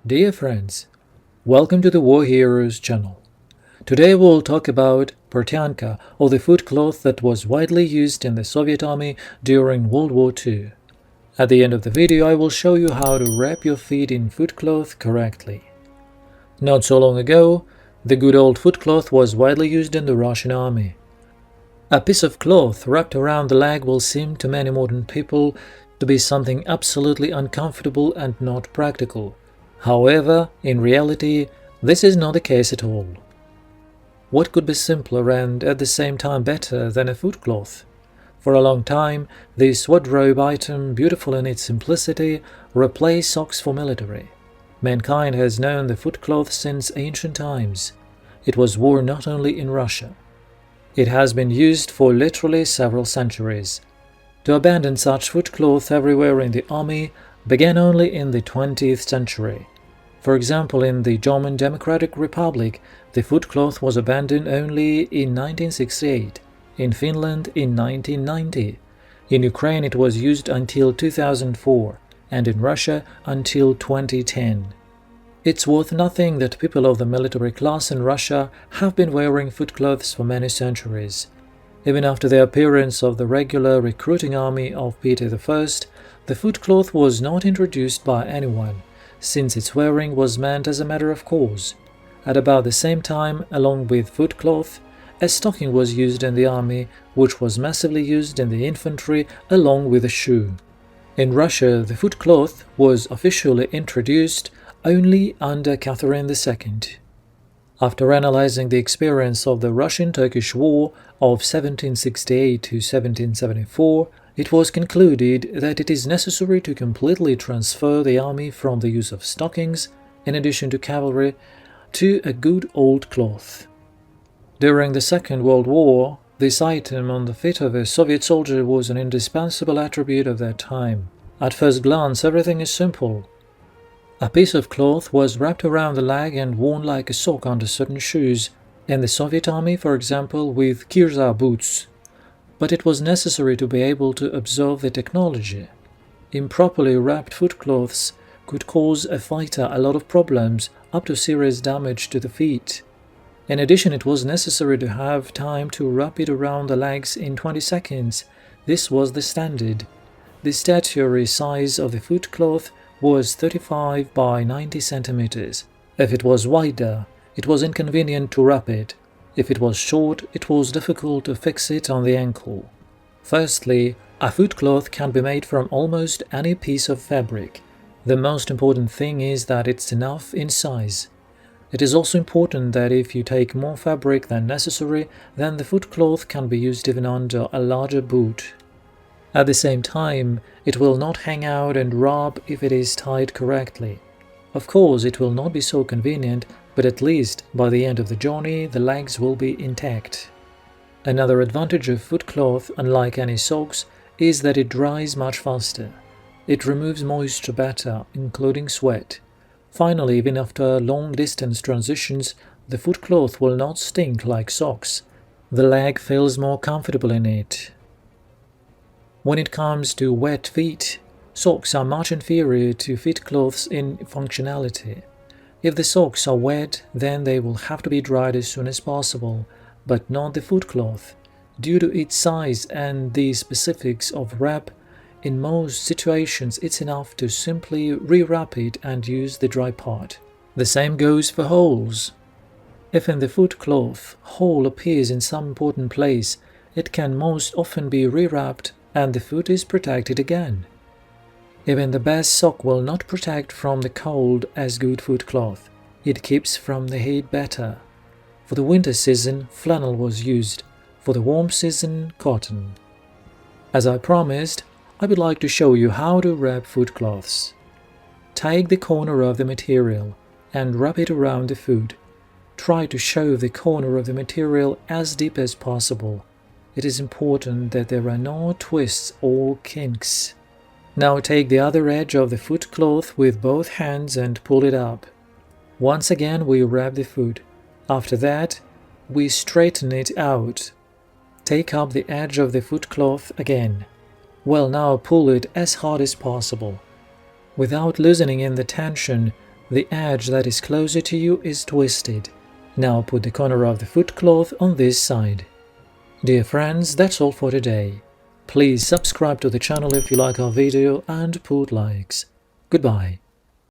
Dear friends, welcome to the War Heroes channel. Today we'll talk about Portyanka, or the footcloth that was widely used in the Soviet army during World War II. At the end of the video I will show you how to wrap your feet in footcloth correctly. Not so long ago, the good old footcloth was widely used in the Russian army. A piece of cloth wrapped around the leg will seem to many modern people to be something absolutely uncomfortable and not practical. However, in reality, this is not the case at all. What could be simpler and at the same time better than a footcloth? For a long time, this wardrobe item, beautiful in its simplicity, replaced socks for military. Mankind has known the footcloth since ancient times. It was worn not only in Russia. It has been used for literally several centuries. To abandon such footcloth everywhere in the army began only in the 20th century. For example, in the German Democratic Republic, the footcloth was abandoned only in 1968, in Finland in 1990, in Ukraine it was used until 2004, and in Russia until 2010. It's worth nothing that people of the military class in Russia have been wearing footcloths for many centuries. Even after the appearance of the regular recruiting army of Peter I, the footcloth was not introduced by anyone, since its wearing was meant as a matter of course. At about the same time, along with footcloth, a stocking was used in the army, which was massively used in the infantry along with a shoe. In Russia, the footcloth was officially introduced only under Catherine II. After analyzing the experience of the Russian-Turkish War of 1768 to 1774, it was concluded that it is necessary to completely transfer the army from the use of stockings, in addition to cavalry, to a good old cloth. During the Second World War, this item on the feet of a Soviet soldier was an indispensable attribute of that time. At first glance, everything is simple. A piece of cloth was wrapped around the leg and worn like a sock under certain shoes, in the Soviet army, for example, with kirza boots. But it was necessary to be able to observe the technology. Improperly wrapped footcloths could cause a fighter a lot of problems, up to serious damage to the feet. In addition, it was necessary to have time to wrap it around the legs in 20 seconds. This was the standard. The statutory size of the footcloth was 35 by 90 centimeters. If it was wider, it was inconvenient to wrap it. If it was short, it was difficult to fix it on the ankle. Firstly, a footcloth can be made from almost any piece of fabric. The most important thing is that it's enough in size. It is also important that if you take more fabric than necessary, then the footcloth can be used even under a larger boot. At the same time, it will not hang out and rub if it is tied correctly. Of course, it will not be so convenient, but at least by the end of the journey the legs will be intact. Another advantage of footcloth, unlike any socks, is that it dries much faster. It removes moisture better, including sweat. Finally, even after long-distance transitions, the footcloth will not stink like socks. The leg feels more comfortable in it. When it comes to wet feet, socks are much inferior to footcloths in functionality. If the socks are wet, then they will have to be dried as soon as possible, but not the footcloth. Due to its size and the specifics of wrap, in most situations it's enough to simply re-wrap it and use the dry part. The same goes for holes. If in the footcloth hole appears in some important place, it can most often be re-wrapped and the foot is protected again. Even the best sock will not protect from the cold as good footcloth. It keeps from the heat better. For the winter season, flannel was used. For the warm season, cotton. As I promised, I would like to show you how to wrap footcloths. Take the corner of the material and wrap it around the foot. Try to shove the corner of the material as deep as possible. It is important that there are no twists or kinks. Now take the other edge of the footcloth with both hands and pull it up. Once again we wrap the foot. After that, we straighten it out. Take up the edge of the footcloth again. Well, now pull it as hard as possible. Without loosening in the tension, The edge that is closer to you is twisted. Now put the corner of the footcloth on this side. Dear friends, that's all for today. Please subscribe to the channel if you like our video and put likes. Goodbye.